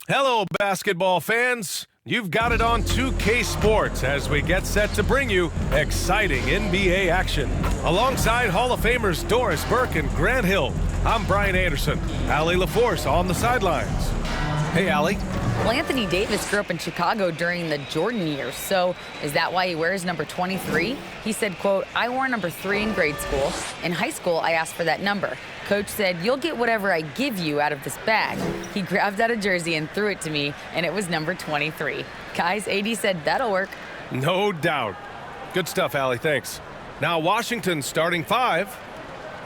Hello, basketball fans. You've got it on 2K Sports as we get set to bring you exciting NBA action. Alongside Hall of Famers Doris Burke and Grant Hill, I'm Brian Anderson. Allie LaForce on the sidelines. Hey, Allie. Well, Anthony Davis grew up in Chicago during the Jordan years, so is that why he wears number 23? He said, quote, "I wore number 3 in grade school. In high school, I asked for that number. Coach said, 'You'll get whatever I give you out of this bag.' He grabbed out a jersey and threw it to me, and it was number 23. Guys, AD said that'll work." No doubt. Good stuff, Allie. Thanks. Now Washington's starting 5.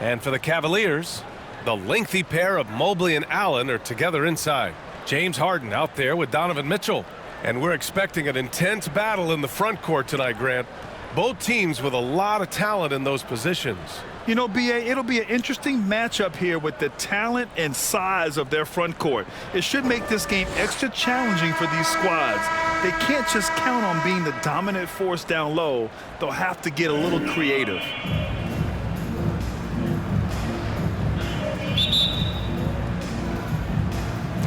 And for the Cavaliers, the lengthy pair of Mobley and Allen are together inside. James Harden out there with Donovan Mitchell. And we're expecting an intense battle in the front court tonight, Grant. Both teams with a lot of talent in those positions. You know, BA, it'll be an interesting matchup here with the talent and size of their front court. It should make this game extra challenging for these squads. They can't just count on being the dominant force down low. They'll have to get a little creative.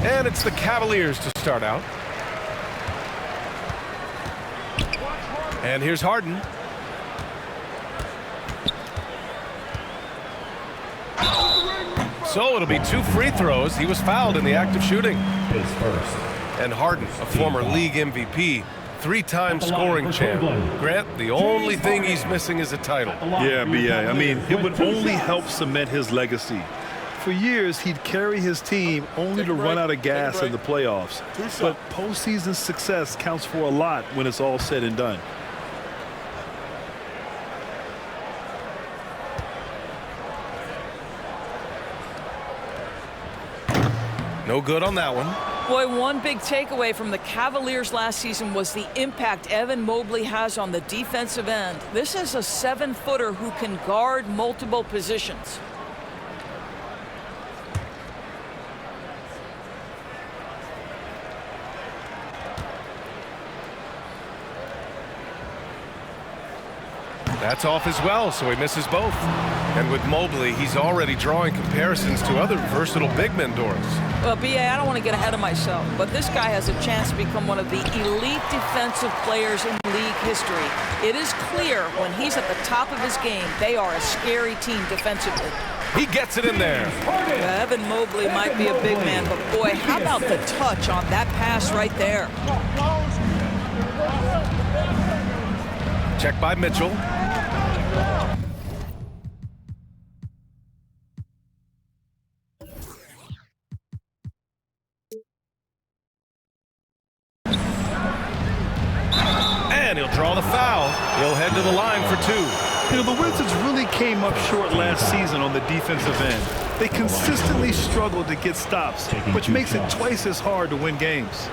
And it's the Cavaliers to start out. And here's Harden. So it'll be 2 free throws. He was fouled in the act of shooting. And Harden, a former league MVP, 3-time scoring champ. Grant, the only thing he's missing is a title. Yeah, BA. I mean, it would only help cement his legacy. For years, he'd carry his team only to run out of gas in the playoffs. But postseason success counts for a lot when it's all said and done. No good on that one. Boy, one big takeaway from the Cavaliers last season was the impact Evan Mobley has on the defensive end. This is a 7-footer who can guard multiple positions. That's off as well, so he misses both. And with Mobley, he's already drawing comparisons to other versatile big men, Doris. Well, BA, I don't want to get ahead of myself, but this guy has a chance to become one of the elite defensive players in league history. It is clear when he's at the top of his game, they are a scary team defensively. He gets it in there. Yeah, Evan Mobley might be a big man, but boy, how about the touch on that pass right there? Check by Mitchell. And he'll draw the foul. He'll head to the line for 2. You know, the Wizards really came up short last season on the defensive end. They consistently struggled to get stops, which makes it twice as hard to win games.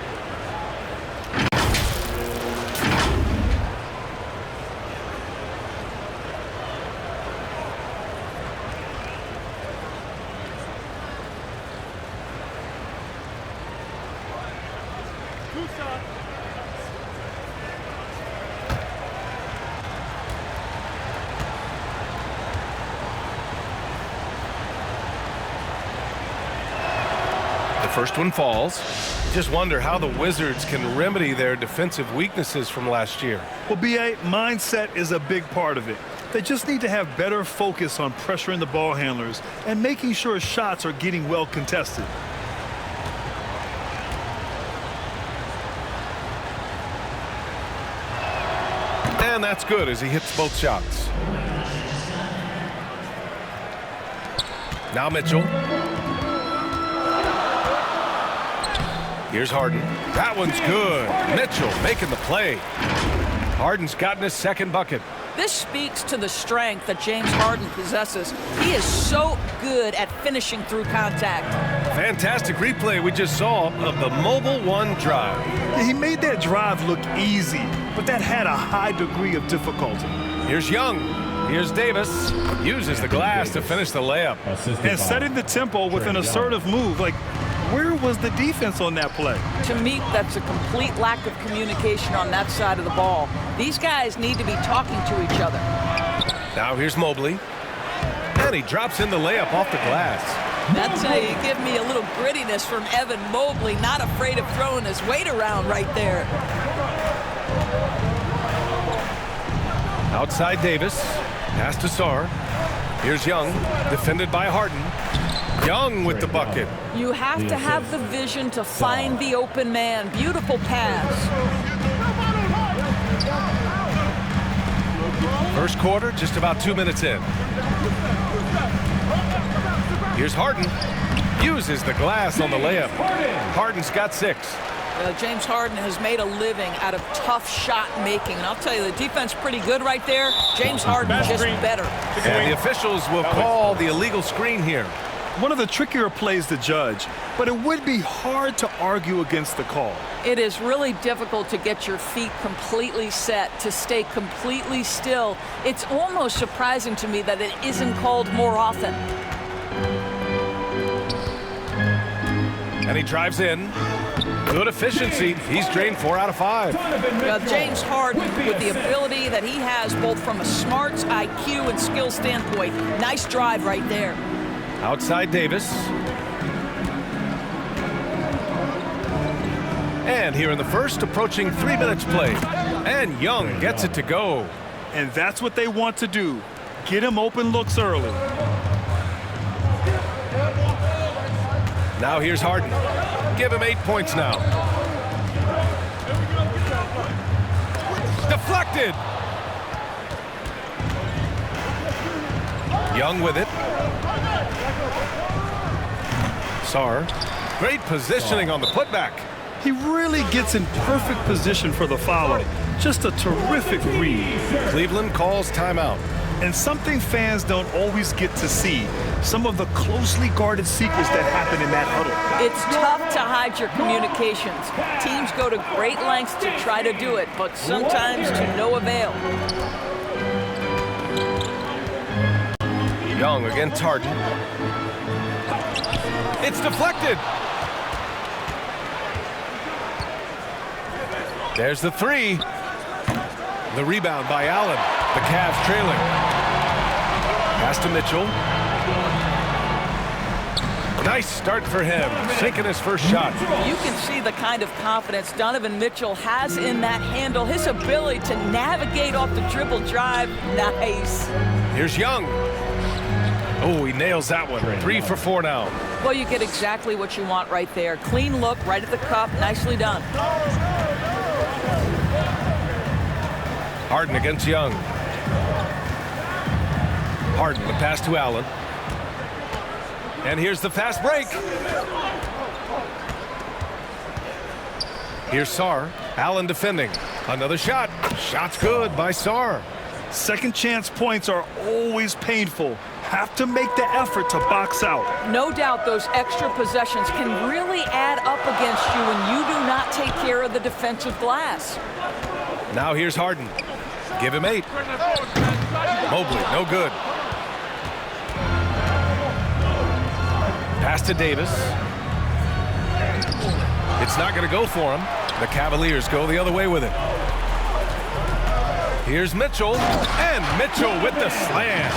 First one falls. Just wonder how the Wizards can remedy their defensive weaknesses from last year. Well, BA, mindset is a big part of it. They just need to have better focus on pressuring the ball handlers and making sure shots are getting well contested. And that's good as he hits both shots. Now Mitchell. Here's Harden. That one's good. Mitchell making the play. Harden's gotten his second bucket. This speaks to the strength that James Harden possesses. He is so good at finishing through contact. Fantastic replay we just saw of the Mobile One drive. Yeah, he made that drive look easy, but that had a high degree of difficulty. Here's Young. Here's Davis. Uses the glass to finish the layup. And setting the tempo with an assertive move. Like, where was the defense on that play? To me, that's a complete lack of communication on that side of the ball. These guys need to be talking to each other. Now here's Mobley. And he drops in the layup off the glass. That's how you give me a little grittiness from Evan Mobley, not afraid of throwing his weight around right there. Outside Davis, pass to Sarr. Here's Young, defended by Harden. Young with the bucket. You have to have the vision to find the open man. Beautiful pass. First quarter, just about 2 minutes in. Here's Harden. Uses the glass on the layup. Harden's got 6. James Harden has made a living out of tough shot making. And I'll tell you, the defense pretty good right there. James Harden just better. And the officials will call the illegal screen here. One of the trickier plays to judge, but it would be hard to argue against the call. It is really difficult to get your feet completely set, to stay completely still. It's almost surprising to me that it isn't called more often. And he drives in. Good efficiency. He's drained 4 out of 5. James Harden, with the ability that he has both from a smarts, IQ, and skill standpoint, nice drive right there. Outside Davis. And here in the first, approaching 3 minutes played. And Young gets it to go. And that's what they want to do. Get him open looks early. Now here's Harden. Give him 8 points now. Deflected. Young with it. Sarr. Great positioning on the putback. He really gets in perfect position for the follow. Just a terrific read. Cleveland calls timeout. And something fans don't always get to see, some of the closely guarded secrets that happen in that huddle. It's tough to hide your communications. Teams go to great lengths to try to do it, but sometimes to no avail. Young against Harden. It's deflected. There's the 3. The rebound by Allen. The Cavs trailing. Pass to Mitchell. Nice start for him, sinking his first shot. You can see the kind of confidence Donovan Mitchell has in that handle. His ability to navigate off the dribble drive, nice. Here's Young. Oh, he nails that one. 3 for 4 now. Well, you get exactly what you want right there. Clean look, right at the cup, nicely done. Harden against Young. Harden, the pass to Allen. And here's the fast break. Here's Sarr. Allen defending. Another shot. Shot's good by Sarr. Second chance points are always painful. Have to make the effort to box out. No doubt those extra possessions can really add up against you when you do not take care of the defensive glass. Now here's Harden. Give him 8. Mobley, no good. Pass to Davis. It's not going to go for him. The Cavaliers go the other way with it. Here's Mitchell, and Mitchell with the slam.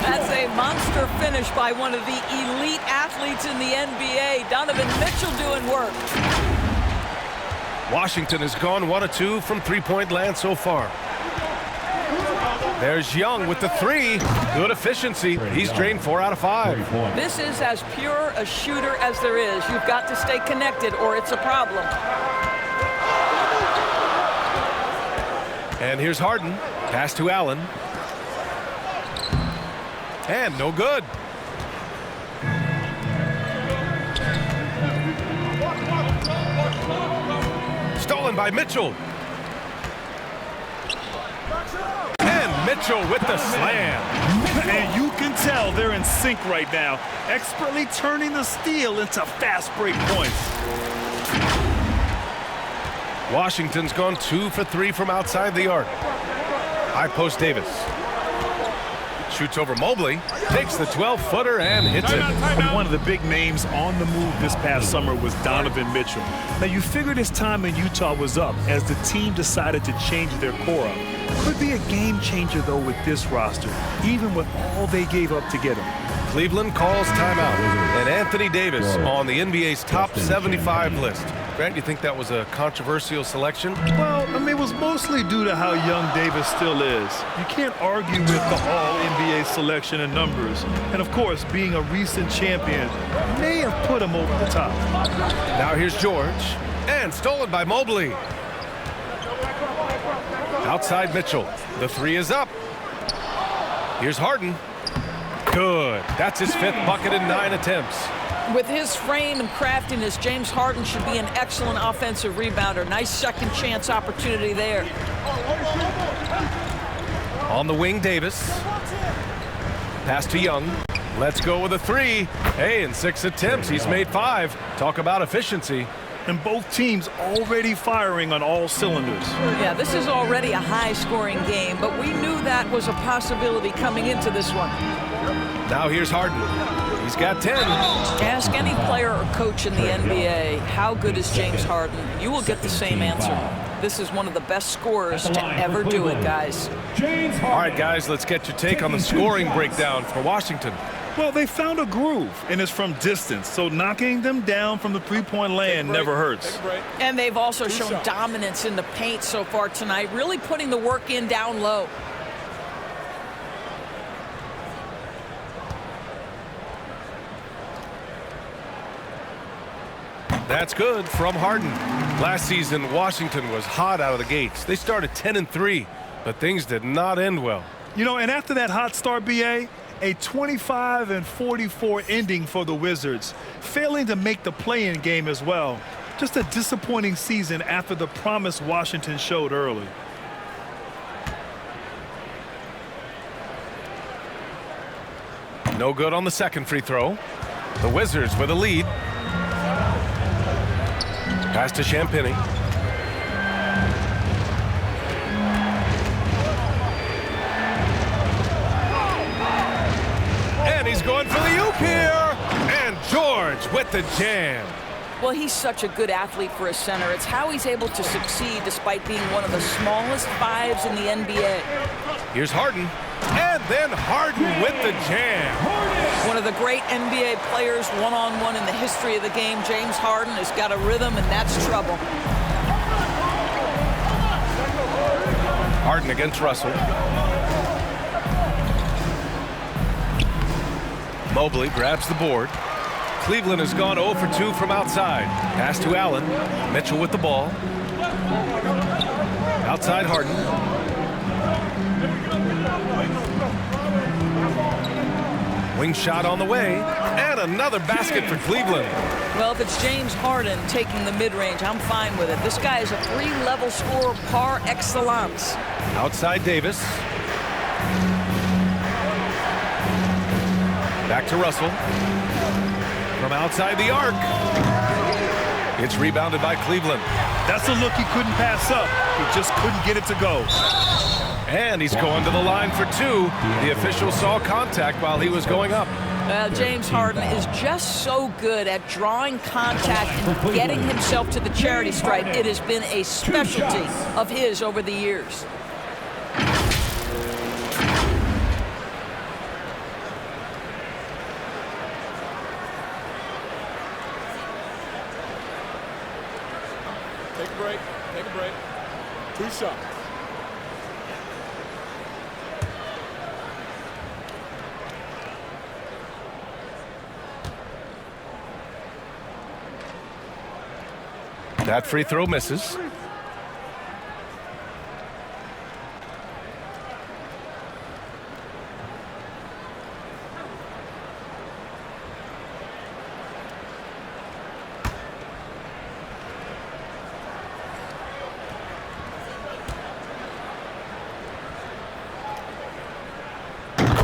That's a monster finish by one of the elite athletes in the NBA. Donovan Mitchell doing work. Washington has gone 1 of 2 from three-point land so far. There's Young with the 3. Good efficiency. He's drained 4 out of 5. This is as pure a shooter as there is. You've got to stay connected or it's a problem. And here's Harden. Pass to Allen. And no good. Stolen by Mitchell. And Mitchell with the slam. And you can tell they're in sync right now, expertly turning the steal into fast break points. Washington's gone 2 for 3 from outside the arc. High post Davis. Shoots over Mobley, takes the 12-footer and hits it. One of the big names on the move this past summer was Donovan Mitchell. Now you figured his time in Utah was up as the team decided to change their core up. Could be a game changer, though, with this roster, even with all they gave up to get him. Cleveland calls timeout, and Anthony Davis on the NBA's top 75 list. Grant, you think that was a controversial selection? Well, I mean, it was mostly due to how young Davis still is. You can't argue with the All-NBA selection and numbers. And, of course, being a recent champion may have put him over the top. Now here's George, and stolen by Mobley. Outside Mitchell. The three is up. Here's Harden. Good. That's his 5th bucket in 9 attempts. With his frame and craftiness, James Harden should be an excellent offensive rebounder. Nice second chance opportunity there. On the wing, Davis. Pass to Young. Let's go with a 3. Hey, in 6 attempts, he's made 5. Talk about efficiency. And both teams already firing on all cylinders. Yeah, this is already a high-scoring game, but we knew that was a possibility coming into this one. Now here's Harden. He's got 10. Ask any player or coach in the NBA, how good is James Harden? You will get the same answer. This is one of the best scorers to ever do it, guys. All right, guys, let's get your take on the scoring breakdown for Washington. Well, they found a groove, and it's from distance, so knocking them down from the three-point land never hurts. And they've also shown dominance in the paint so far tonight, really putting the work in down low. That's good from Harden. Last season, Washington was hot out of the gates. They started 10-3, but things did not end well. You know, and after that hot start, BA, a 25-44 ending for the Wizards, failing to make the play-in game as well. Just a disappointing season after the promise Washington showed early. No good on the second free throw. The Wizards with a lead. Pass to Champagny. And he's going for the oop here. And George with the jam. Well, he's such a good athlete for a center. It's how he's able to succeed despite being one of the smallest 5s in the NBA. Here's Harden. And then Harden with the jam. One of the great NBA players one-on-one in the history of the game. James Harden has got a rhythm, and that's trouble. Harden against Russell. Mobley grabs the board. Cleveland has gone 0 for 2 from outside. Pass to Allen. Mitchell with the ball. Outside Harden. Wing shot on the way. And another basket for Cleveland. Well, if it's James Harden taking the mid-range, I'm fine with it. This guy is a 3-level scorer par excellence. Outside Davis. Back to Russell. From outside the arc. It's rebounded by Cleveland. That's a look he couldn't pass up. He just couldn't get it to go. And he's going to the line for 2. The official saw contact while he was going up. James Harden is just so good at drawing contact and getting himself to the charity stripe. It has been a specialty of his over the years. Take a break. Take a break. 2 shots. That free throw misses.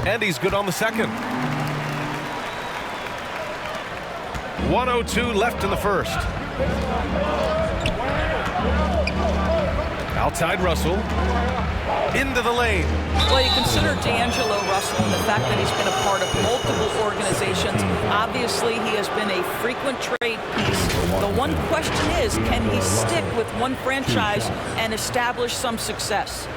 And he's good on the second. 1:02 left in the first. Outside Russell. Into the lane. Well, you consider D'Angelo Russell and the fact that he's been a part of multiple organizations. Obviously, he has been a frequent trade piece. The one question is, can he stick with one franchise and establish some success?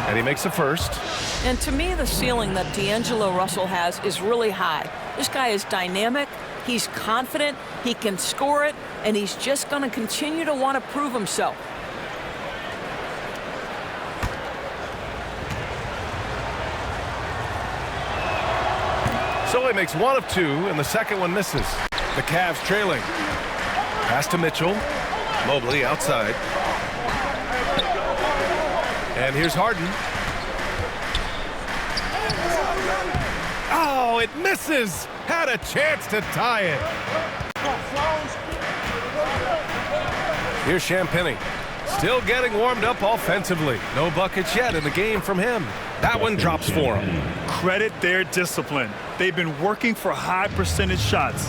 And he makes the first. And to me, the ceiling that D'Angelo Russell has is really high. This guy is dynamic, he's confident, he can score it, and he's just going to continue to want to prove himself. So he makes one of two, and the second one misses. The Cavs trailing. Pass to Mitchell. Mobley outside. And here's Harden. Oh, it misses! Had a chance to tie it. Here's Champagny. Still getting warmed up offensively. No buckets yet in the game from him. That one drops for him. Credit their discipline. They've been working for high percentage shots.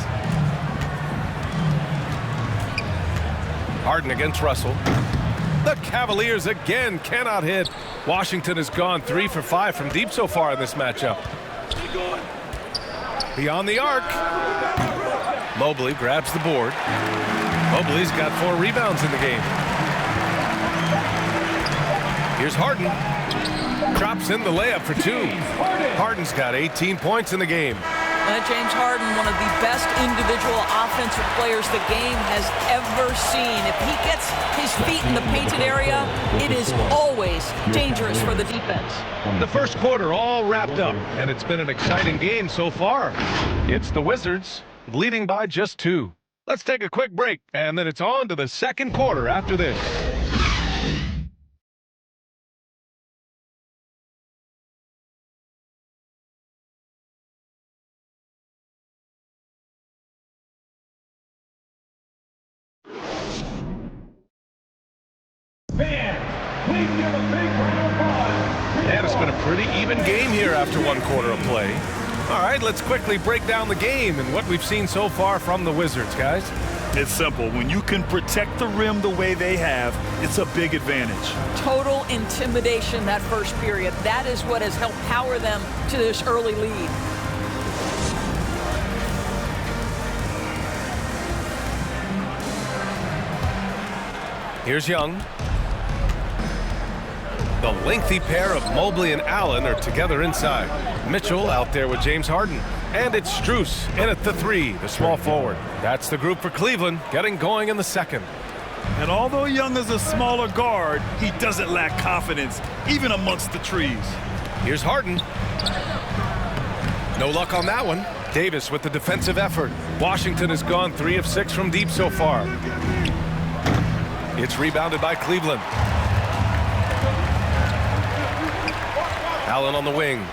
Harden against Russell. The Cavaliers again cannot hit. Washington has gone 3 for 5 from deep so far in this matchup. Beyond the arc. Mobley grabs the board. Mobley's got 4 rebounds in the game. Here's Harden. Drops in the layup for 2. Harden's got 18 points in the game. James Harden, one of the best individual offensive players the game has ever seen. If he gets his feet in the painted area, it is always dangerous for the defense. The first quarter all wrapped up, and it's been an exciting game so far. It's the Wizards leading by just 2. Let's take a quick break, and then it's on to the second quarter after this. And it's been a pretty even game here after 1 quarter of play. All right, let's quickly break down the game and what we've seen so far from the Wizards, guys. It's simple. When you can protect the rim the way they have, it's a big advantage. Total intimidation that first period. That is what has helped power them to this early lead. Here's Young. The lengthy pair of Mobley and Allen are together inside. Mitchell out there with James Harden. And it's Strus in at the 3, the small forward. That's the group for Cleveland, getting going in the second. And although Young is a smaller guard, he doesn't lack confidence, even amongst the trees. Here's Harden. No luck on that one. Davis with the defensive effort. Washington has gone 3 of 6 from deep so far. It's rebounded by Cleveland. Allen on the wing.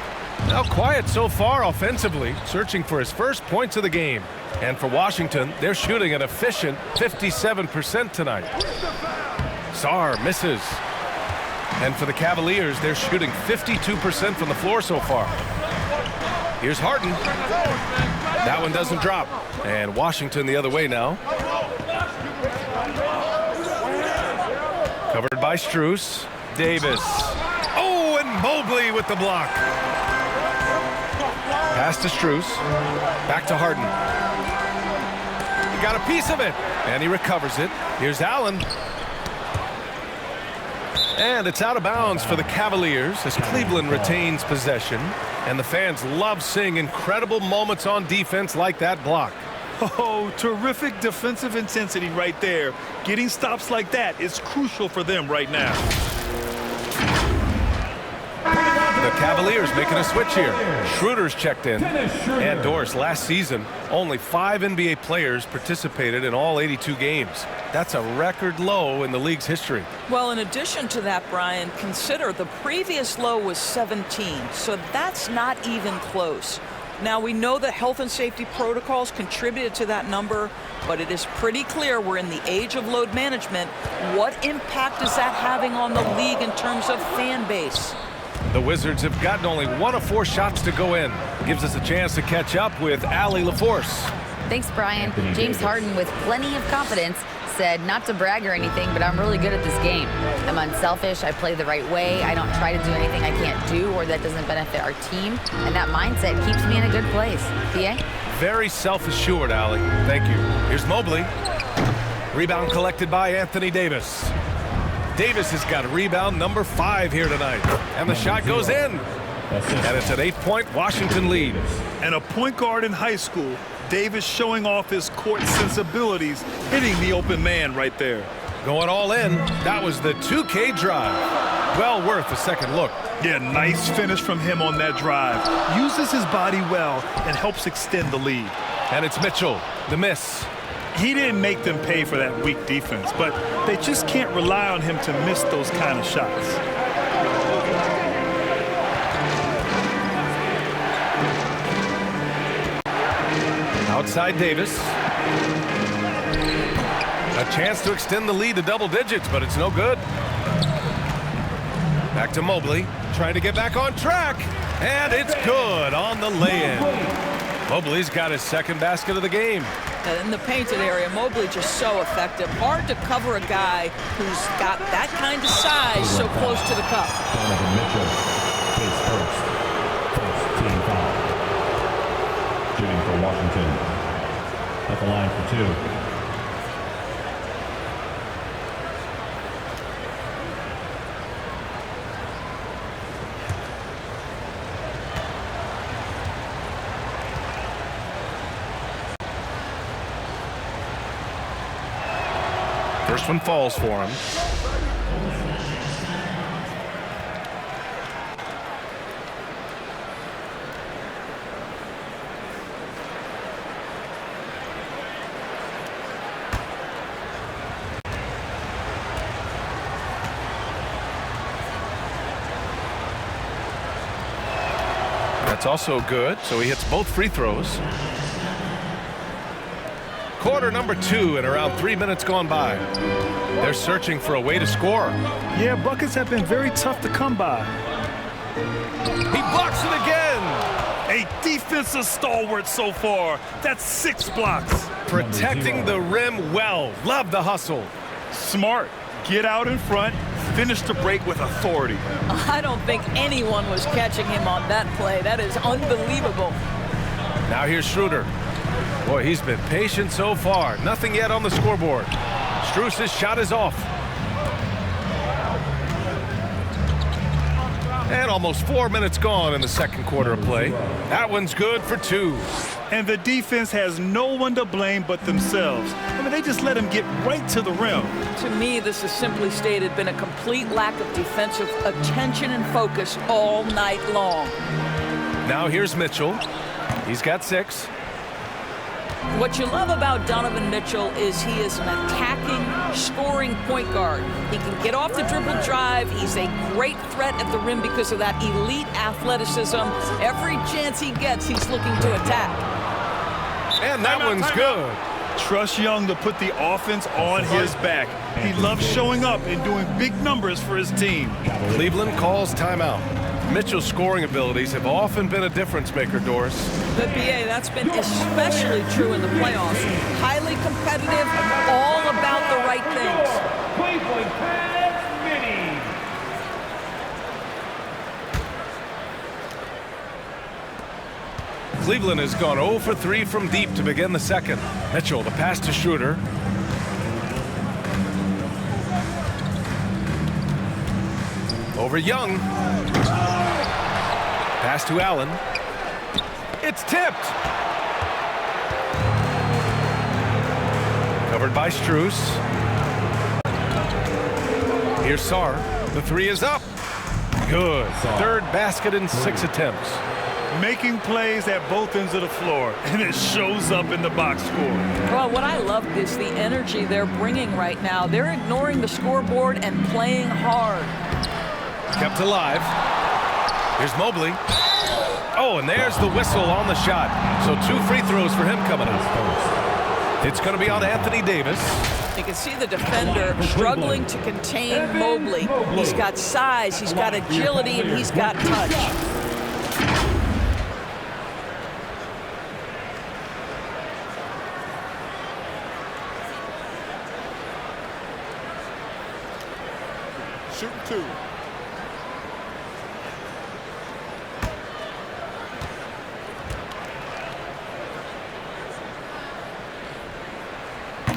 Now quiet so far offensively, searching for his first points of the game. And for Washington, they're shooting an efficient 57% tonight. Sarr misses. And for the Cavaliers, they're shooting 52% from the floor so far. Here's Harden. That one doesn't drop. And Washington the other way now. Covered by Strus. Davis. Oh, and Mobley with the block. Pass to Strus. Back to Harden. He got a piece of it, and he recovers it. Here's Allen. And it's out of bounds for the Cavaliers as Cleveland retains possession. And the fans love seeing incredible moments on defense like that block. Oh, terrific defensive intensity right there. Getting stops like that is crucial for them right now. The Cavaliers making a switch here. Schroeder's checked in. And Doris, last season, only 5 NBA players participated in all 82 games. That's a record low in the league's history. Well, in addition to that, Brian, consider the previous low was 17, so that's not even close. Now, we know that health and safety protocols contributed to that number, but it is pretty clear we're in the age of load management. What impact is that having on the league in terms of fan base? The Wizards have gotten only 1 of 4 shots to go in. Gives us a chance to catch up with Allie LaForce. Thanks, Brian. James Harden, with plenty of confidence, said not to brag or anything, but I'm really good at this game. I'm unselfish. I play the right way. I don't try to do anything I can't do or that doesn't benefit our team. And that mindset keeps me in a good place. PA? Very self-assured, Allie. Thank you. Here's Mobley. Rebound collected by Anthony Davis. Davis has got rebound number 5 here tonight. And the shot goes in. And it's an 8-point Washington lead. And a point guard in high school, Davis showing off his court sensibilities, hitting the open man right there. Going all in. That was the 2K drive. Well worth a second look. Yeah, nice finish from him on that drive. Uses his body well and helps extend the lead. And it's Mitchell, the miss. He didn't make them pay for that weak defense, but they just can't rely on him to miss those kind of shots. Outside Davis. A chance to extend the lead to double digits, but it's no good. Back to Mobley, trying to get back on track. And it's good on the lay-in. Mobley's got his second basket of the game. In the painted area, Mobley just so effective. Hard to cover a guy who's got that kind of size so close to the cup. Donovan Mitchell is first team foul. Shooting for Washington. At the line for 2. First one falls for him. That's also good, so he hits both free throws. Quarter number 2 and around 3 minutes gone by. They're searching for a way to score. Yeah, buckets have been very tough to come by. He blocks it again. A defensive stalwart so far. That's 6 blocks. Protecting the rim well. Love the hustle. Smart. Get out in front. Finish the break with authority. I don't think anyone was catching him on that play. That is unbelievable. Now here's Schroeder. Boy, he's been patient so far. Nothing yet on the scoreboard. Strus's shot is off. And almost 4 minutes gone in the second quarter of play. That one's good for 2. And the defense has no one to blame but themselves. I mean, they just let him get right to the rim. To me, this has simply stated been a complete lack of defensive attention and focus all night long. Now here's Mitchell. He's got 6. What you love about Donovan Mitchell is he is an attacking, scoring point guard. He can get off the dribble drive. He's a great threat at the rim because of that elite athleticism. Every chance he gets, he's looking to attack. And that one's good. Trust Young to put the offense on his back. He loves showing up and doing big numbers for his team. Cleveland calls timeout. Mitchell's scoring abilities have often been a difference maker, Doris. The BA, that's been especially true in the playoffs. Highly competitive, all about the right things. Cleveland pass mini. Cleveland has gone 0 for 3 from deep to begin the second. Mitchell, the pass to Schroeder. Over Young. Pass to Allen. It's tipped. Covered by Strus. Here's Sarr. The 3 is up. Good. Third basket in 6 attempts. Making plays at both ends of the floor, and it shows up in the box score. Well, what I love is the energy they're bringing right now. They're ignoring the scoreboard and playing hard. Kept alive. Here's Mobley. Oh, and there's the whistle on the shot. So 2 free throws for him coming up. It's going to be on Anthony Davis. You can see the defender struggling to contain Mobley. He's got size, he's got agility, and he's got touch. Shooting 2.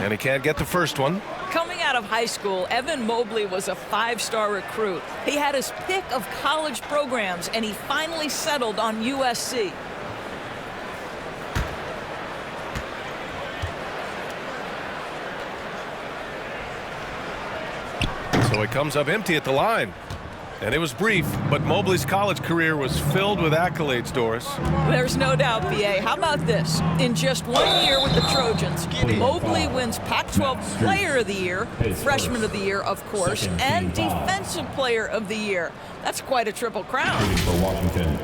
And he can't get the first one. Coming out of high school, Evan Mobley was a 5-star recruit. He had his pick of college programs, and he finally settled on USC. So it comes up empty at the line. And it was brief, but Mobley's college career was filled with accolades, Doris. There's no doubt, BA. How about this? In just 1 year with the Trojans, Mobley wins Pac-12 Player of the Year, Freshman of the Year, of course, and Defensive Player of the Year. That's quite a triple crown. Shooting for Washington,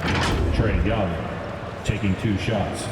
Trae Young, taking 2 shots.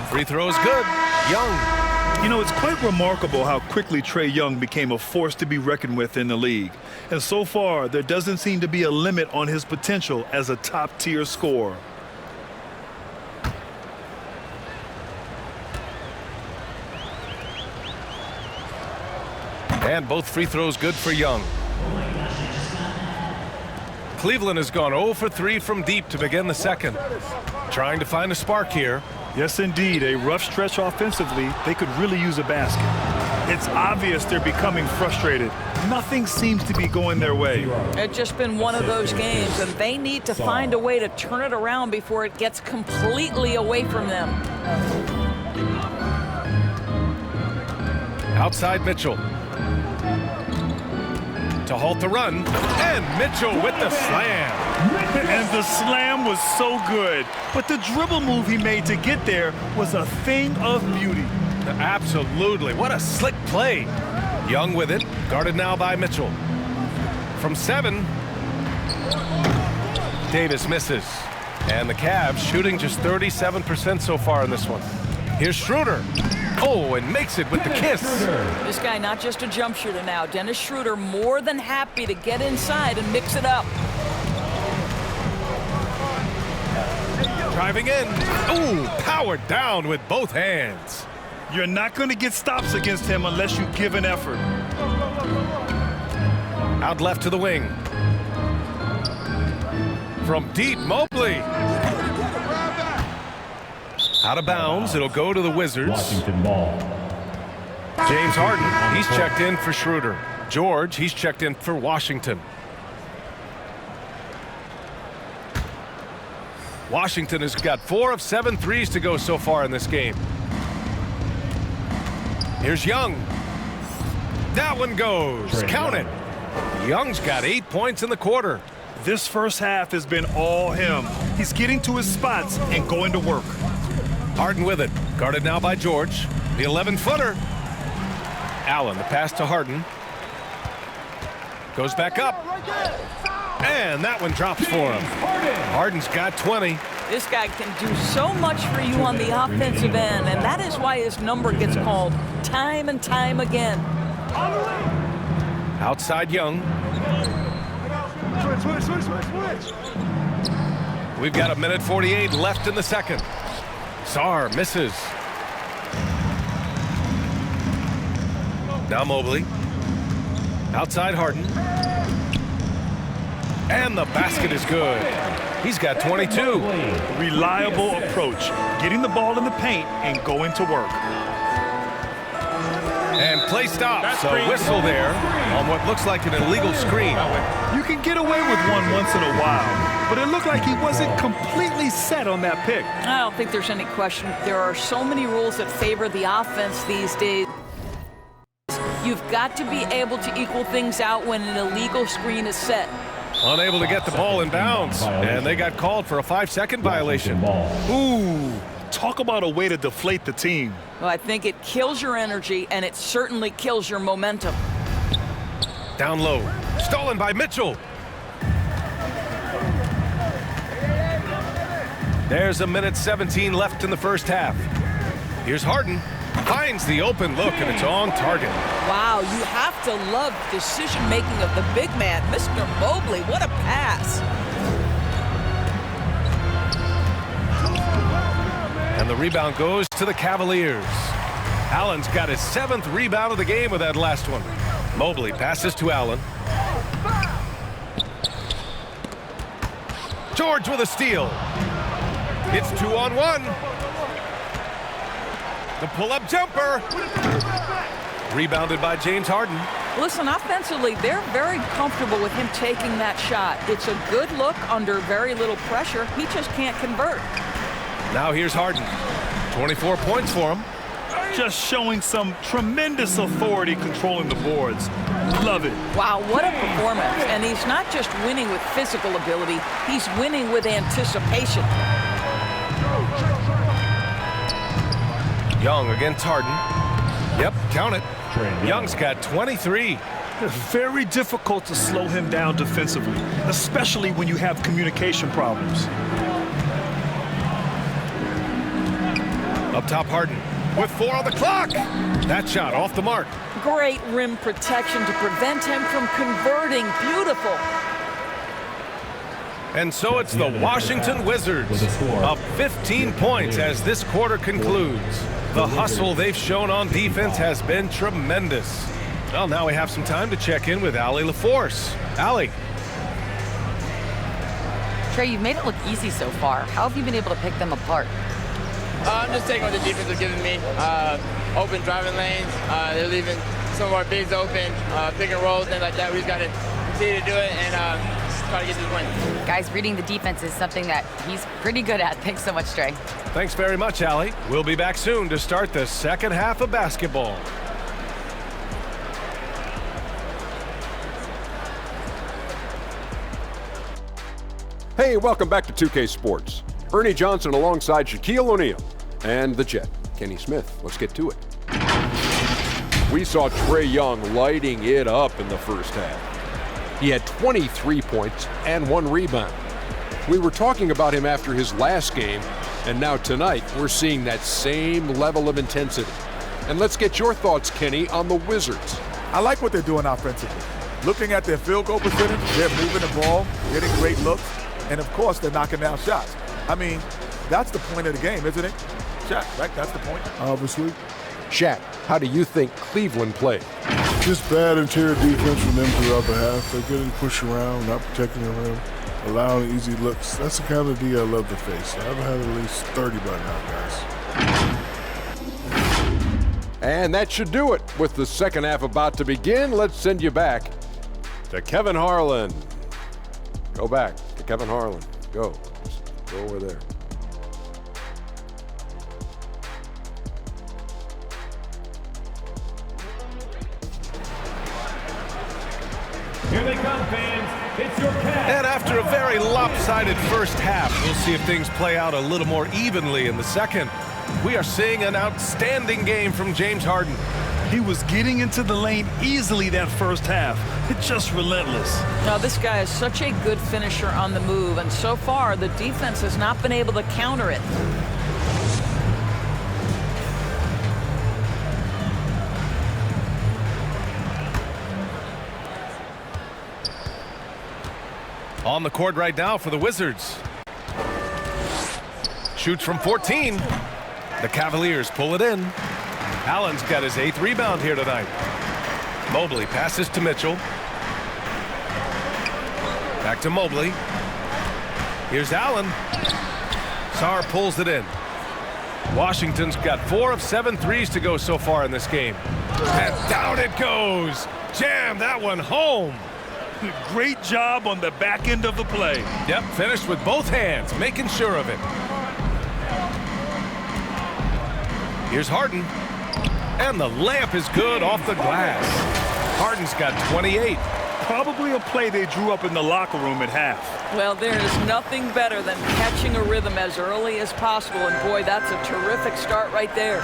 Free throw is good. Young. You know, it's quite remarkable how quickly Trae Young became a force to be reckoned with in the league. And so far, there doesn't seem to be a limit on his potential as a top-tier scorer. And both free throws good for Young. Cleveland has gone 0 for 3 from deep to begin the second. Trying to find a spark here. Yes, indeed. A rough stretch offensively. They could really use a basket. It's obvious they're becoming frustrated. Nothing seems to be going their way. It's just been one of those games, and they need to find a way to turn it around before it gets completely away from them. Outside Mitchell. To halt the run, and Mitchell with the slam. And the slam was so good, but the dribble move he made to get there was a thing of beauty. Absolutely, what a slick play. Young with it, guarded now by Mitchell. From 7, Davis misses. And the Cavs shooting just 37% so far in this one. Here's Schroeder. Oh, and makes it with the kiss. This guy not just a jump shooter now. Dennis Schroeder more than happy to get inside and mix it up. Driving in. Ooh, powered down with both hands. You're not going to get stops against him unless you give an effort. Out left to the wing. From deep, Mobley. Out of bounds, it'll go to the Wizards. Washington ball. James Harden, he's checked in for Schroeder. George, he's checked in for Washington. Washington has got 4 of 7 threes to go so far in this game. Here's Young. That one goes. Count it. Young's got 8 points in the quarter. This first half has been all him. He's getting to his spots and going to work. Harden with it. Guarded now by George. The 11-footer. Allen, the pass to Harden. Goes back up. And that one drops for him. Harden's got 20. This guy can do so much for you on the offensive end, and that is why his number gets called time and time again. Outside Young. Switch. We've got 1:48 left in the second. Sarr misses. Now Mobley. Outside Harden. And the basket is good. He's got 22. Reliable approach. Getting the ball in the paint and going to work. And play stops. So whistle there on what looks like an illegal screen. You can get away with one once in a while, but it looked like he wasn't completely set on that pick. I don't think there's any question. There are so many rules that favor the offense these days. You've got to be able to equal things out when an illegal screen is set. Unable to get the ball in bounds, and they got called for a 5-second violation. Ooh, talk about a way to deflate the team. Well, I think it kills your energy, and it certainly kills your momentum. Down low, stolen by Mitchell. There's 1:17 left in the first half. Here's Harden. Finds the open look, and it's on target. Wow, you have to love decision-making of the big man. Mr. Mobley, what a pass. And the rebound goes to the Cavaliers. Allen's got his 7th rebound of the game with that last one. Mobley passes to Allen. George with a steal. It's 2-on-1. The pull-up jumper. Rebounded by James Harden. Listen, offensively, they're very comfortable with him taking that shot. It's a good look under very little pressure. He just can't convert. Now here's Harden. 24 points for him. Just showing some tremendous authority controlling the boards. Love it. Wow, what a performance. And he's not just winning with physical ability, he's winning with anticipation. Young against Harden. Yep, count it. Young's got 23. Very difficult to slow him down defensively, especially when you have communication problems. Up top, Harden with 4 on the clock. That shot off the mark. Great rim protection to prevent him from converting. Beautiful. And so it's the Washington Wizards up 15 points as this quarter concludes. The hustle they've shown on defense has been tremendous. Well, now we have some time to check in with Allie LaForce. Allie. Trey, you've made it look easy so far. How have you been able to pick them apart? I'm just taking what the defense is giving me. Open driving lanes. They're leaving some of our bigs open, pick and rolls, things like that. We just got to continue to do it and try to get this win. Guys, reading the defense is something that he's pretty good at. Thanks so much, Trey. Thanks very much, Allie. We'll be back soon to start the second half of basketball. Hey, welcome back to 2K Sports. Ernie Johnson alongside Shaquille O'Neal and the Jet, Kenny Smith. Let's get to it. We saw Trae Young lighting it up in the first half. He had 23 points and 1 rebound. We were talking about him after his last game, and now tonight we're seeing that same level of intensity. And let's get your thoughts, Kenny, on the Wizards. I like what they're doing offensively. Looking at their field goal percentage, they're moving the ball, getting great looks, and of course they're knocking down shots. I mean, that's the point of the game, isn't it? Shaq, right? That's the point. Obviously. Shaq, how do you think Cleveland played? Just bad interior defense from them throughout the half. They're getting pushed around, not protecting the rim, allowing easy looks. That's the kind of D I love to face. I've had at least 30 by now, guys. And that should do it. With the second half about to begin, let's send you back to Kevin Harlan. Go back to Kevin Harlan. Go. Go over there. Here they come, fans. It's your Cavs. And after a very lopsided first half, we'll see if things play out a little more evenly in the second. We are seeing an outstanding game from James Harden. He was getting into the lane easily that first half. It's just relentless. Now, this guy is such a good finisher on the move, and so far the defense has not been able to counter it. On the court right now for the Wizards. Shoots from 14. The Cavaliers pull it in. Allen's got his 8th rebound here tonight. Mobley passes to Mitchell. Back to Mobley. Here's Allen. Sarr pulls it in. Washington's got 4 of 7 threes to go so far in this game. And down it goes. Jam that one home. Great job on the back end of the play. Yep, finished with both hands, making sure of it. Here's Harden. And the layup is good off the glass. Harden's got 28. Probably a play they drew up in the locker room at half. Well, there is nothing better than catching a rhythm as early as possible, and boy, that's a terrific start right there.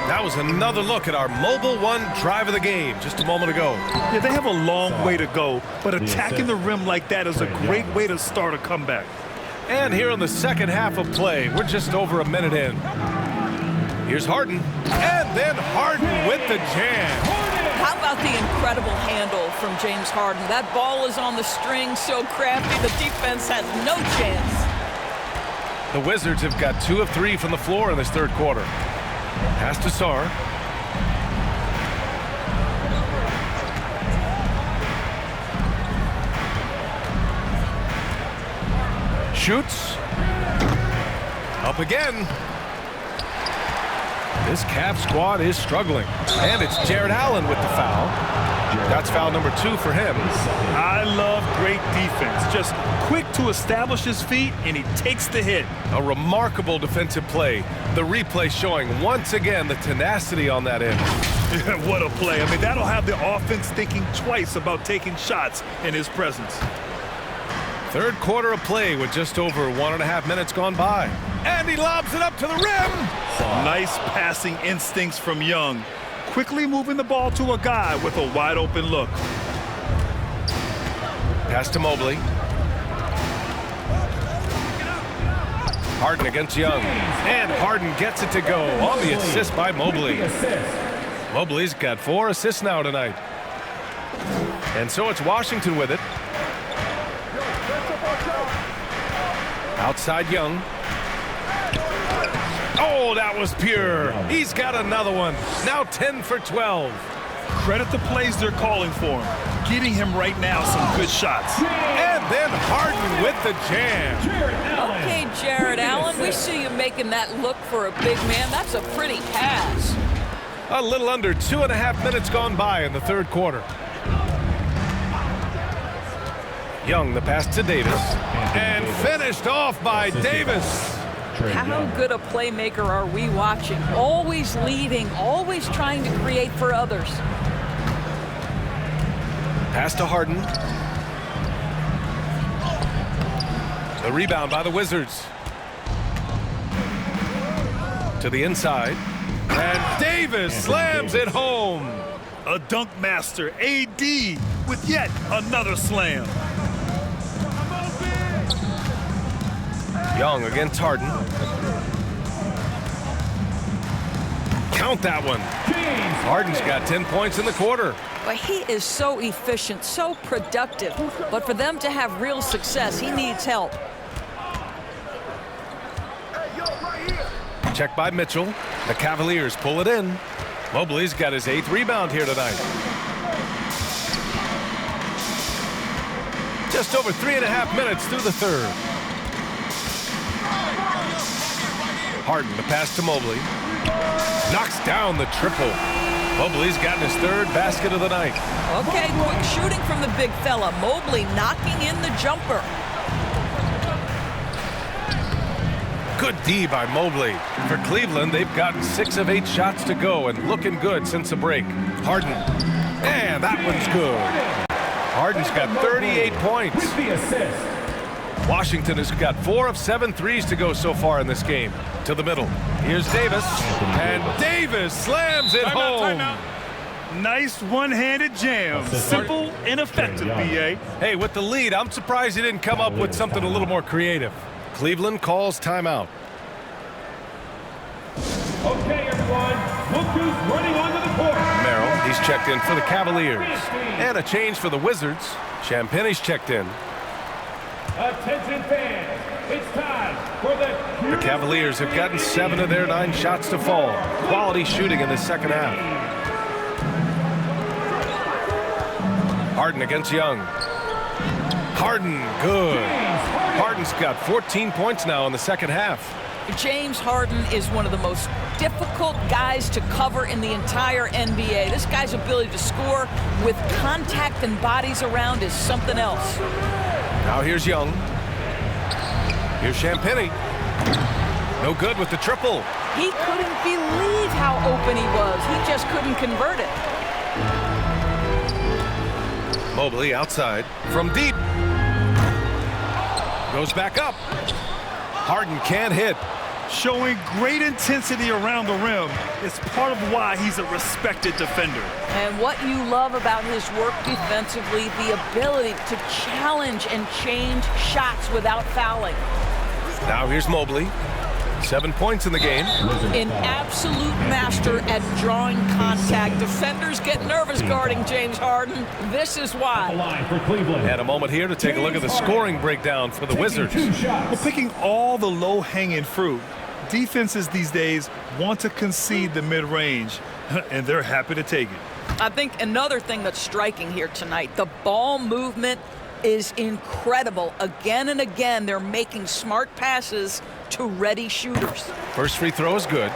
That was another look at our Mobile One drive of the game just a moment ago. Yeah, they have a long way to go, but attacking the rim like that is a great way to start a comeback. And here in the second half of play, we're just over a minute in. Here's Harden, and then Harden with the jam. How about the incredible handle from James Harden? That ball is on the string, so crafty, the defense has no chance. The Wizards have got 2 of 3 from the floor in this third quarter. Pass to Sarr. Shoots. Up again. This Cavs squad is struggling. And it's Jared Allen with the foul. That's foul number 2 for him. I love great defense. Just quick to establish his feet, and he takes the hit. A remarkable defensive play. The replay showing once again the tenacity on that end. What a play. I mean, that'll have the offense thinking twice about taking shots in his presence. Third quarter of play with just over 1.5 minutes gone by. And he lobs it up to the rim. Nice passing instincts from Young. Quickly moving the ball to a guy with a wide open look. Pass to Mobley. Harden against Young. And Harden gets it to go on the assist by Mobley. Mobley's got 4 assists now tonight. And so it's Washington with it. Outside Young. Oh, that was pure. He's got another one. Now 10 for 12. Credit the plays they're calling for him. Getting him right now some good shots. And then Harden with the jam. Okay, Jared Allen, we see you making that look for a big man. That's a pretty pass. A little under 2.5 minutes gone by in the third quarter. Young, the pass to Davis. And finished off by Davis. How good a playmaker are we watching? Always leading, always trying to create for others. Pass to Harden. The rebound by the Wizards. To the inside. And Davis slams it home. A dunk master, AD, with yet another slam. Young against Harden. Count that one. Harden's got 10 points in the quarter. But he is so efficient, so productive. But for them to have real success, he needs help. Check by Mitchell. The Cavaliers pull it in. Mobley's got his 8th rebound here tonight. Just over 3.5 minutes through the third. Harden, the pass to Mobley. Knocks down the triple. Mobley's gotten his 3rd basket of the night. Okay, quick shooting from the big fella. Mobley knocking in the jumper. Good D by Mobley. For Cleveland, they've gotten 6 of 8 shots to go and looking good since the break. Harden. And that one's good. Harden's got 38 points. Washington has got 4 of 7 threes to go so far in this game. To the middle. Here's Davis. And Davis slams it home. Nice one-handed jam. Simple and effective, B.A. Hey, with the lead, I'm surprised he didn't come up with something a little more creative. Cleveland calls timeout. Okay, everyone. Look who's running onto the court. Merrill, he's checked in for the Cavaliers. And a change for the Wizards. Champagne's checked in. Attention fans, it's time for the Cavaliers have gotten 7 of their 9 shots to fall. Quality shooting in the second half. Harden against Young. Harden, good. Harden's got 14 points now in the second half. James Harden is one of the most difficult guys to cover in the entire NBA. This guy's ability to score with contact and bodies around is something else. Now here's Young. Here's Champagnie. No good with the triple. He couldn't believe how open he was. He just couldn't convert it. Mobley outside from deep. Goes back up. Harden can't hit. Showing great intensity around the rim is part of why he's a respected defender. And what you love about his work defensively, the ability to challenge and change shots without fouling. Now here's Mobley. 7 points in the game. An absolute master at drawing contact. Defenders get nervous guarding James Harden. This is why. Line for Cleveland. And a moment here to take a look at the scoring breakdown for the Wizards. Well, picking all the low-hanging fruit, defenses these days want to concede the mid-range, and they're happy to take it. I think another thing that's striking here tonight, the ball movement is incredible. Again and again, they're making smart passes to ready shooters. First free throw is good.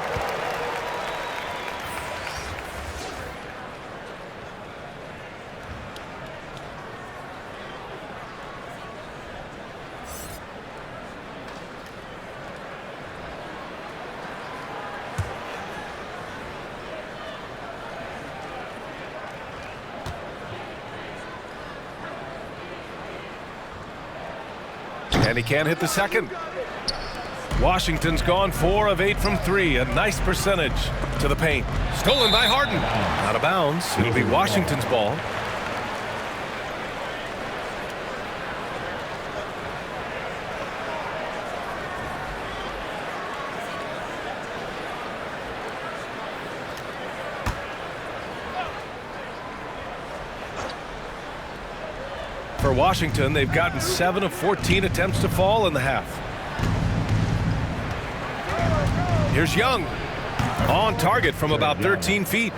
And he can't hit the second. Washington's gone 4 of 8 from 3. A nice percentage to the paint. Stolen by Harden. Out of bounds. It'll be Washington's ball. For Washington, they've gotten 7 of 14 attempts to fall in the half. Here's Young. On target from about 13 feet.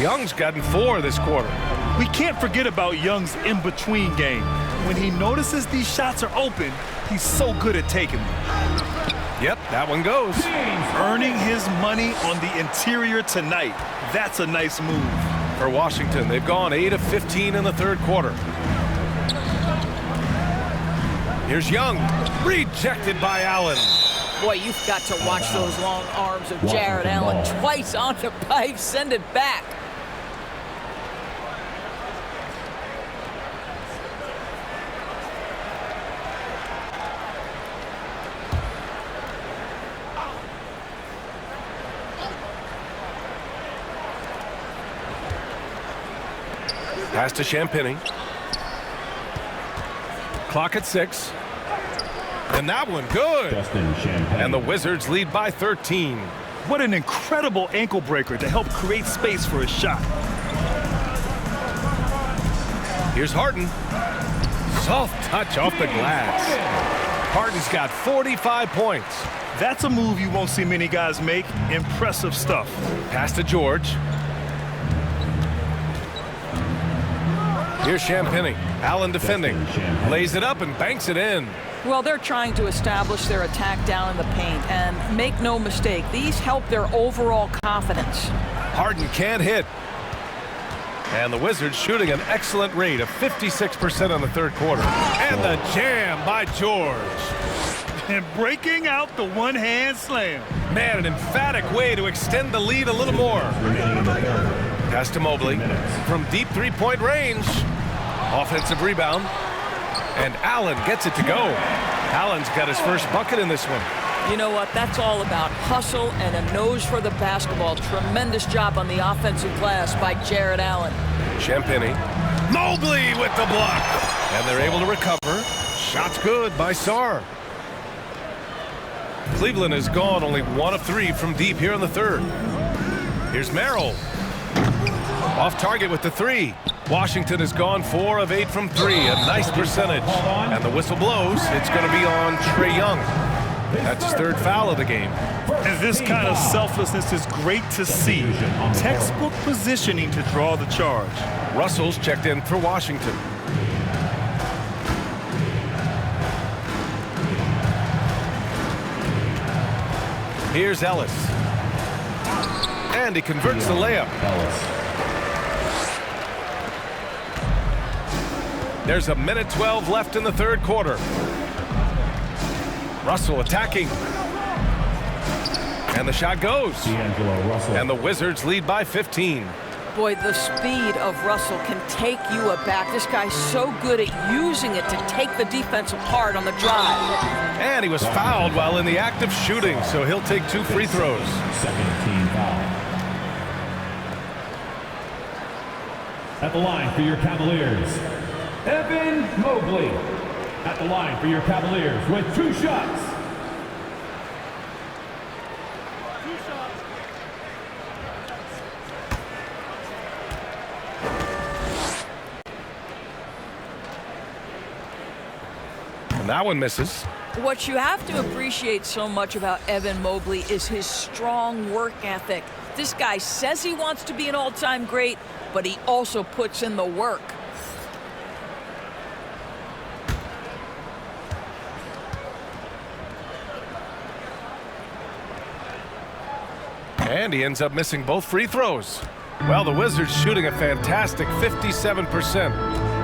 Young's gotten 4 this quarter. We can't forget about Young's in-between game. When he notices these shots are open, he's so good at taking them. Yep, that one goes. Earning his money on the interior tonight. That's a nice move. For Washington, they've gone 8 of 15 in the third quarter. Here's Young. Rejected by Allen. Boy, you've got to watch those long arms of Jared Allen. Twice on the pipe, send it back. Pass to Champagny. Clock at 6. And that one good. And the Wizards lead by 13. What an incredible ankle breaker to help create space for a shot. Here's Harden. Soft touch off the glass. Harden's got 45 points. That's a move you won't see many guys make. Impressive stuff. Pass to George. Here's Champagny. Allen defending. Lays it up and banks it in. Well, they're trying to establish their attack down in the paint, and make no mistake, these help their overall confidence. Harden can't hit. And the Wizards shooting an excellent rate of 56% in the third quarter. And the jam by George. And breaking out the one-hand slam. Man, an emphatic way to extend the lead a little more. Pass to Mobley from deep three-point range. Offensive rebound. And Allen gets it to go. Allen's got his first bucket in this one. You know what? That's all about hustle and a nose for the basketball. Tremendous job on the offensive glass by Jared Allen. Champagny. Mobley with the block. And they're able to recover. Shot's good by Sarr. Cleveland has gone only 1 of 3 from deep here in the third. Here's Merrill. Off target with the 3. Washington has gone 4 of 8 from 3. A nice percentage. And the whistle blows. It's going to be on Trae Young. That's his third foul of the game. And this kind of selflessness is great to see. Textbook positioning to draw the charge. Russell's checked in for Washington. Here's Ellis. And he converts the layup. There's a minute 12 left in the third quarter. Russell attacking. And the shot goes. And the Wizards lead by 15. Boy, the speed of Russell can take you aback. This guy's so good at using it to take the defense apart on the drive. And he was fouled while in the act of shooting, so he'll take 2 free throws. Second team foul. At the line for your Cavaliers, Evan Mobley. At the line for your Cavaliers with 2 shots. And that one misses. What you have to appreciate so much about Evan Mobley is his strong work ethic. This guy says he wants to be an all-time great, but he also puts in the work. And he ends up missing both free throws. Well, the Wizards shooting a fantastic 57%.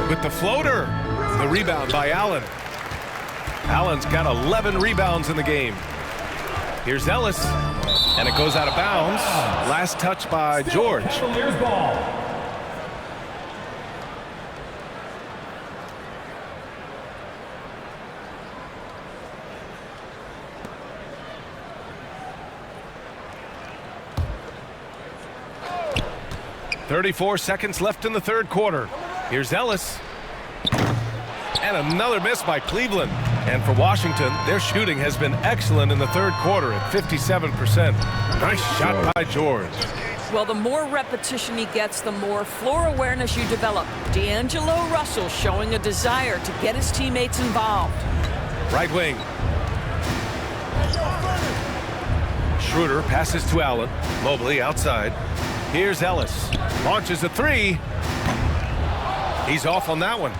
With the floater, the rebound by Allen. Allen's got 11 rebounds in the game. Here's Ellis, and it goes out of bounds. Last touch by George. Cavaliers ball. .34 seconds left in the third quarter. Here's Ellis. And another miss by Cleveland. And for Washington, their shooting has been excellent in the third quarter at 57%. Nice shot by George. Well, the more repetition he gets, the more floor awareness you develop. D'Angelo Russell showing a desire to get his teammates involved. Right wing. Schroeder passes to Allen. Mobley outside. Here's Ellis. Launches a three. He's off on that one.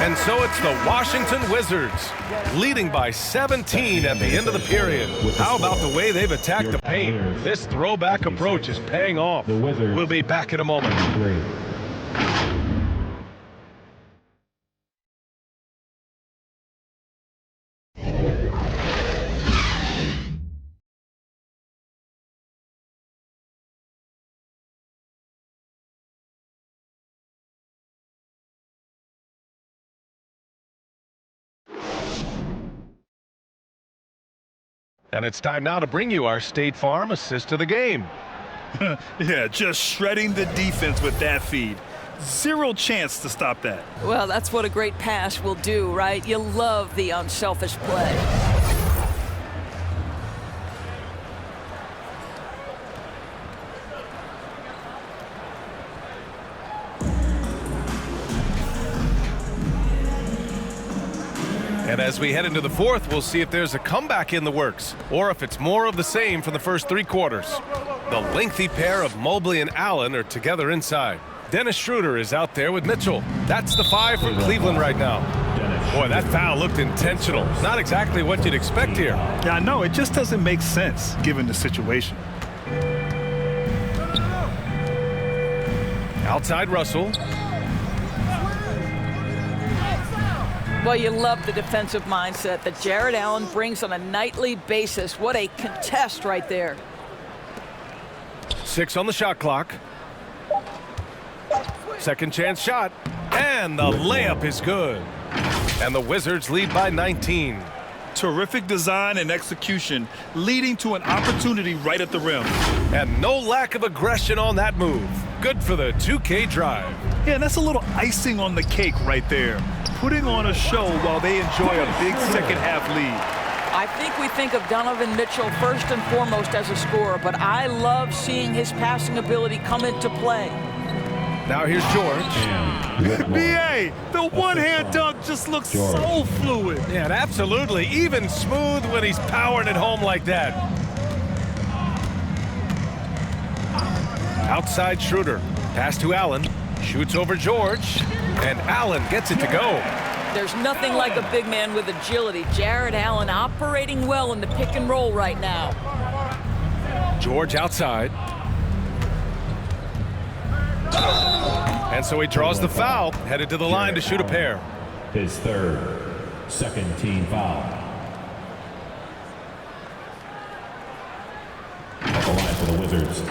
And so it's the Washington Wizards leading by 17 at the end of the period. How about the way they've attacked the paint? This throwback approach is paying off. We'll be back in a moment. And it's time now to bring you our State Farm assist of the game. Yeah, just shredding the defense with that feed. Zero chance to stop that. Well, that's what a great pass will do, right? You love the unselfish play. And as we head into the fourth, we'll see if there's a comeback in the works, or if it's more of the same from the first three quarters. The lengthy pair of Mobley and Allen are together inside. Dennis Schroeder is out there with Mitchell. That's the five for Cleveland right now. Boy, that foul looked intentional. Not exactly what you'd expect here. Yeah, I know. It just doesn't make sense given the situation. Outside Russell. Well, you love the defensive mindset that Jarrett Allen brings on a nightly basis. What a contest right there. 6 on the shot clock. Second chance shot. And the layup is good. And the Wizards lead by 19. Terrific design and execution, leading to an opportunity right at the rim. And no lack of aggression on that move. Good for the 2K drive. Yeah, and that's a little icing on the cake right there. Putting on a show while they enjoy a big second half lead. I think we think of Donovan Mitchell first and foremost as a scorer, but I love seeing his passing ability come into play. Now here's George. BA, the one-hand dunk just looks so fluid. Yeah, and absolutely. Even smooth when he's powering it home like that. Outside Schroeder. Pass to Allen. Shoots over George. And Allen gets it to go. There's nothing like a big man with agility. Jarrett Allen operating well in the pick and roll right now. George outside. And so he draws the foul, headed to the line to shoot a pair. His third, second team foul. At the line for the Wizards,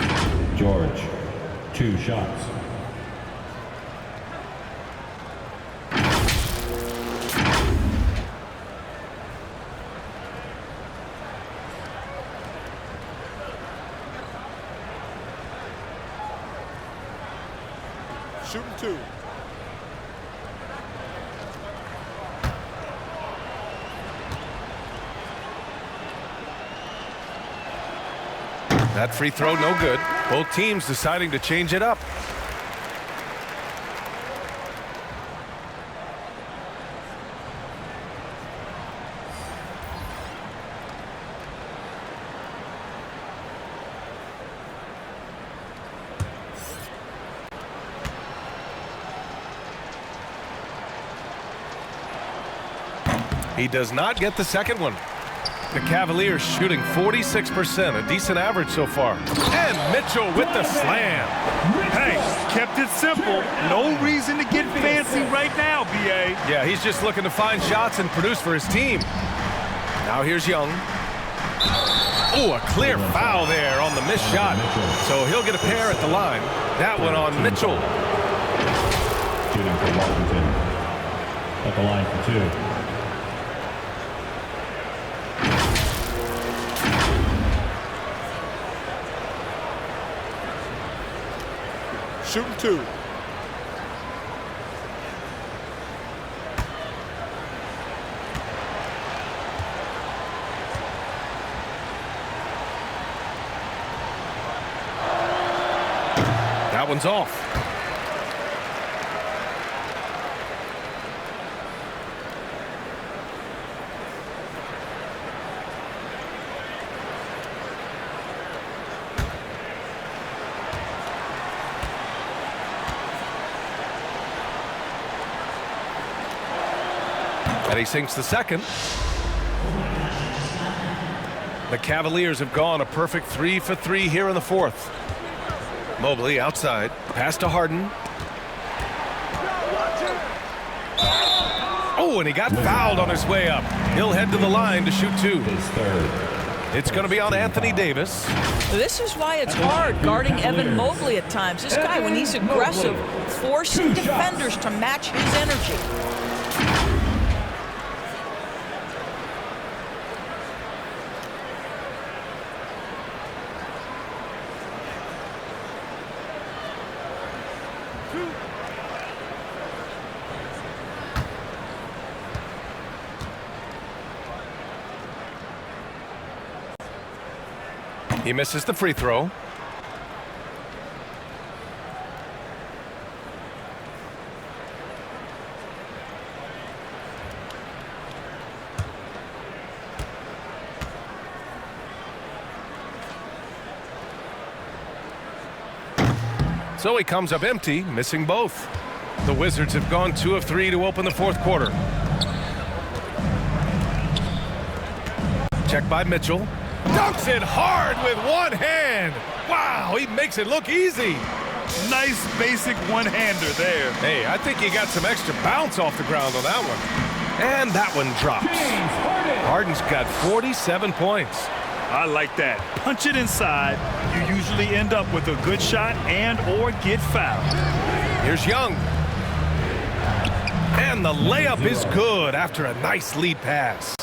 George, 2 shots. Shooting 2. That free throw no good. Both teams deciding to change it up. He does not get the second one. The Cavaliers shooting 46%, a decent average so far. And Mitchell with the slam. Hey, kept it simple. No reason to get fancy right now, B.A. Yeah, he's just looking to find shots and produce for his team. Now here's Young. Oh, a clear foul there on the missed shot. So he'll get a pair at the line. That one on Mitchell. Shooting for Washington. At the line for 2. Shooting 2. That one's off. And he sinks the second. The Cavaliers have gone a perfect 3 for 3 here in the fourth. Mobley outside. Pass to Harden. Oh, and he got fouled on his way up. He'll head to the line to shoot 2. It's going to be on Anthony Davis. This is why it's hard guarding Evan Mobley at times. This guy, when he's aggressive, forcing defenders to match his energy. He misses the free throw. So he comes up empty, missing both. The Wizards have gone 2 of 3 to open the fourth quarter. Check by Mitchell. Dunks it hard with one hand. Wow, he makes it look easy. Nice basic one-hander there. Hey, I think he got some extra bounce off the ground on that one. And that one drops. Harden's got 47 points. I like that. Punch it inside. You usually end up with a good shot and or get fouled. Here's Young. And the layup is good after a nice lead pass.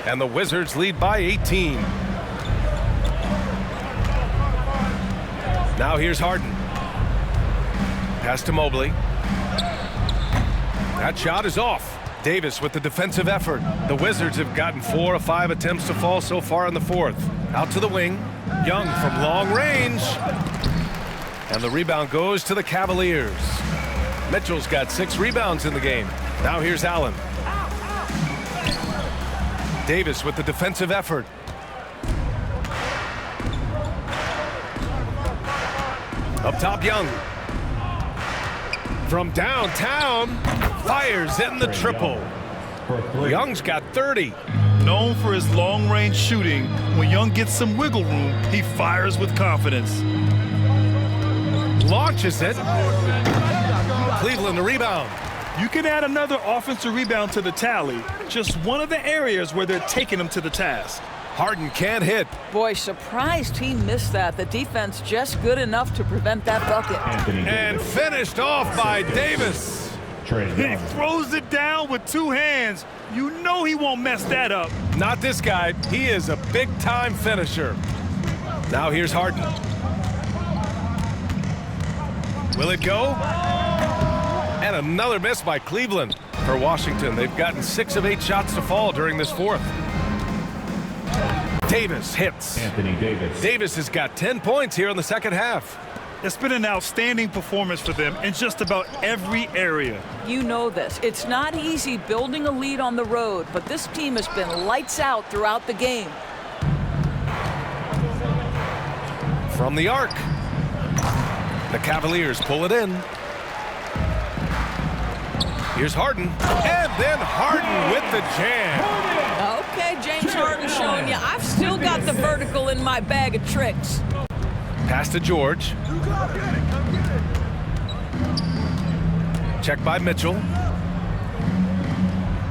And the Wizards lead by 18. Now here's Harden. Pass to Mobley. That shot is off. Davis with the defensive effort. The Wizards have gotten 4 of 5 attempts to fall so far in the fourth. Out to the wing. Young from long range. And the rebound goes to the Cavaliers. Mitchell's got 6 rebounds in the game. Now here's Allen. Davis with the defensive effort. Up top, Young. From downtown, fires in the triple. Young's got 30. Known for his long-range shooting, when Young gets some wiggle room, he fires with confidence. Launches it. Cleveland the rebound. You can add another offensive rebound to the tally. Just one of the areas where they're taking him to the task. Harden can't hit. Boy, surprised he missed that. The defense just good enough to prevent that bucket. And finished off by Davis. He throws it down with 2 hands. You know he won't mess that up. Not this guy. He is a big-time finisher. Now here's Harden. Will it go? And another miss by Cleveland. For Washington, they've gotten 6 of 8 shots to fall during this fourth. Davis hits. Anthony Davis. Davis has got 10 points here in the second half. It's been an outstanding performance for them in just about every area. You know this. It's not easy building a lead on the road, but this team has been lights out throughout the game. From the arc. The Cavaliers pull it in. Here's Harden. And then Harden with the jam. Okay, James Harden showing you I've still got the vertical in my bag of tricks. Pass to George. Check by Mitchell.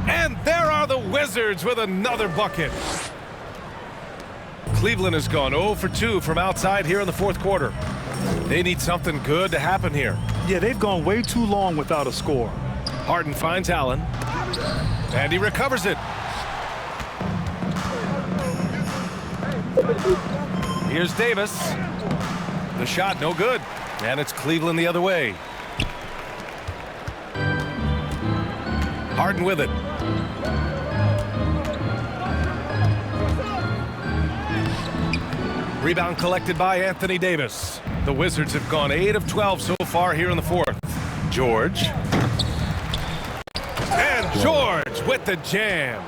And there are the Wizards with another bucket. Cleveland has gone 0 for 2 from outside here in the fourth quarter. They need something good to happen here. Yeah, they've gone way too long without a score. Harden finds Allen. And he recovers it. Here's Davis. The shot no good. And it's Cleveland the other way. Harden with it. Rebound collected by Anthony Davis. The Wizards have gone 8 of 12 so far here in the fourth. George. And George with the jam.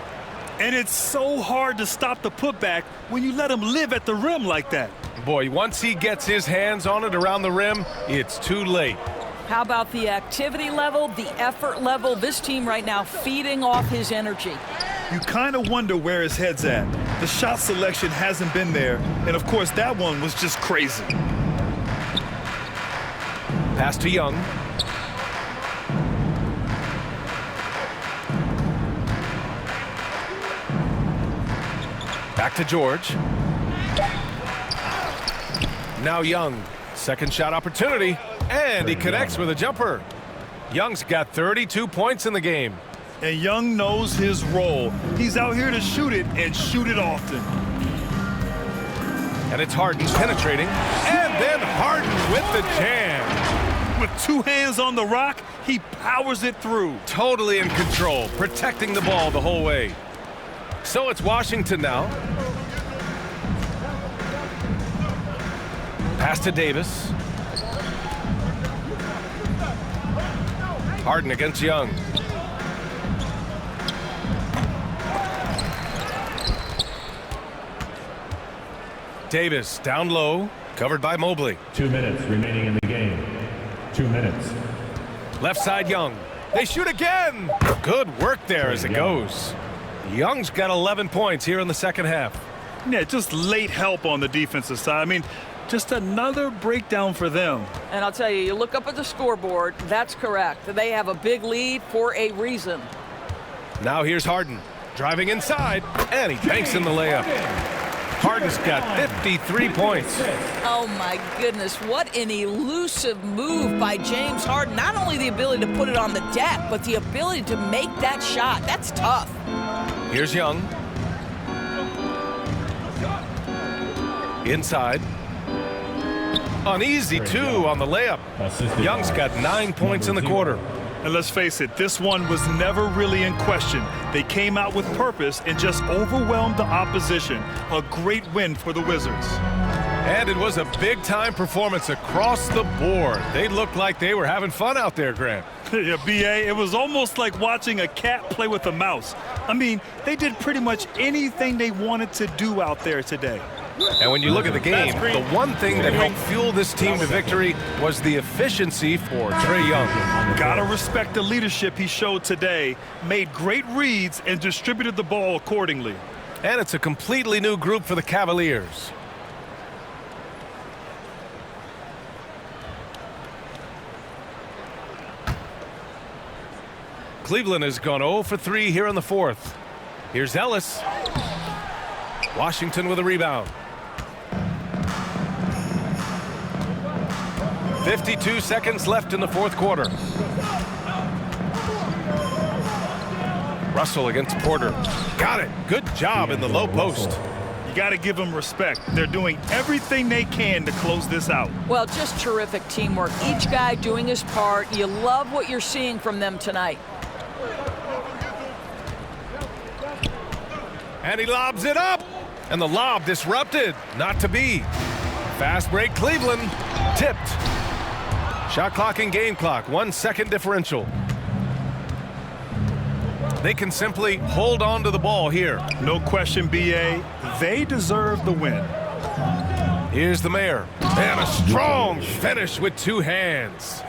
And it's so hard to stop the putback when you let him live at the rim like that. Boy, once he gets his hands on it around the rim, it's too late. How about the activity level, the effort level? This team right now feeding off his energy. You kind of wonder where his head's at. The shot selection hasn't been there, and of course that one was just crazy. Pass to Young. Back to George. Now Young. Second shot opportunity. And he connects with a jumper. Young's got 32 points in the game. And Young knows his role. He's out here to shoot it and shoot it often. And it's Harden penetrating. And then Harden with the jam. With two hands on the rock, he powers it through. Totally in control, protecting the ball the whole way. So it's Washington now. Pass to Davis. Harden against Young. Davis down low, covered by Mobley. 2 minutes remaining in the game. 2 minutes. Left side Young. They shoot again. Good work there as it goes. Young's got 11 points here in the second half. Yeah, just late help on the defensive side. I mean, just another breakdown for them. And I'll tell you, you look up at the scoreboard, that's correct. They have a big lead for a reason. Now here's Harden, driving inside, and he banks in the layup. Harden's got 53 points. Oh my goodness, what an elusive move by James Harden. Not only the ability to put it on the deck, but the ability to make that shot. That's tough. Here's Young. Inside. An easy two on the layup. Young's got 9 points in the quarter. And let's face it, this one was never really in question. They came out with purpose and just overwhelmed the opposition. A great win for the Wizards. And it was a big-time performance across the board. They looked like they were having fun out there, Grant. Yeah, B.A., it was almost like watching a cat play with a mouse. I mean, they did pretty much anything they wanted to do out there today. And when you look at the game, the one thing that helped fuel this team to victory was the efficiency for Trae Young. Gotta respect the leadership he showed today, made great reads, and distributed the ball accordingly. And it's a completely new group for the Cavaliers. Cleveland has gone 0 for 3 here in the fourth. Here's Ellis. Washington with a rebound. 52 seconds left in the fourth quarter. Russell against Porter. Got it. Good job in the low post. You got to give them respect. They're doing everything they can to close this out. Well, just terrific teamwork. Each guy doing his part. You love what you're seeing from them tonight. And he lobs it up. And the lob disrupted. Not to be. Fast break Cleveland. Tipped. Shot clock and game clock. 1 second differential. They can simply hold on to the ball here. No question, BA. They deserve the win. Here's the mayor. And a strong finish with 2 hands.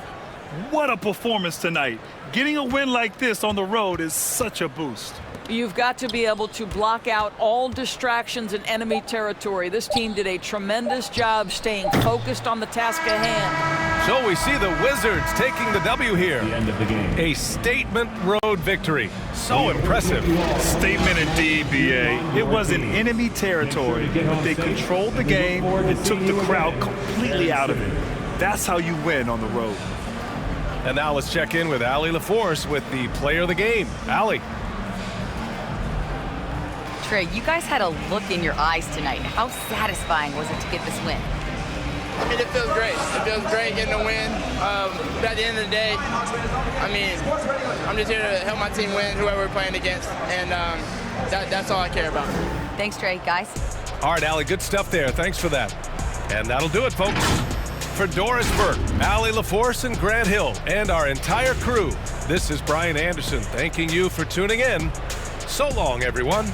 What a performance tonight. Getting a win like this on the road is such a boost. You've got to be able to block out all distractions in enemy territory. This team did a tremendous job staying focused on the task at hand. So we see the Wizards taking the W here. The end of the game. A statement road victory. So impressive. Statement indeed, BA. It was in enemy territory, but they controlled the game and took the crowd completely out of it. That's how you win on the road. And now let's check in with Allie LaForce with the player of the game. Allie. Trey, you guys had a look in your eyes tonight. How satisfying was it to get this win? I mean, it feels great. It feels great getting a win. But at the end of the day, I mean, I'm just here to help my team win, whoever we're playing against, and that's all I care about. Thanks, Trey. Guys? All right, Allie, good stuff there. Thanks for that. And that'll do it, folks. For Doris Burke, Allie LaForce, and Grant Hill, and our entire crew, this is Brian Anderson thanking you for tuning in. So long, everyone.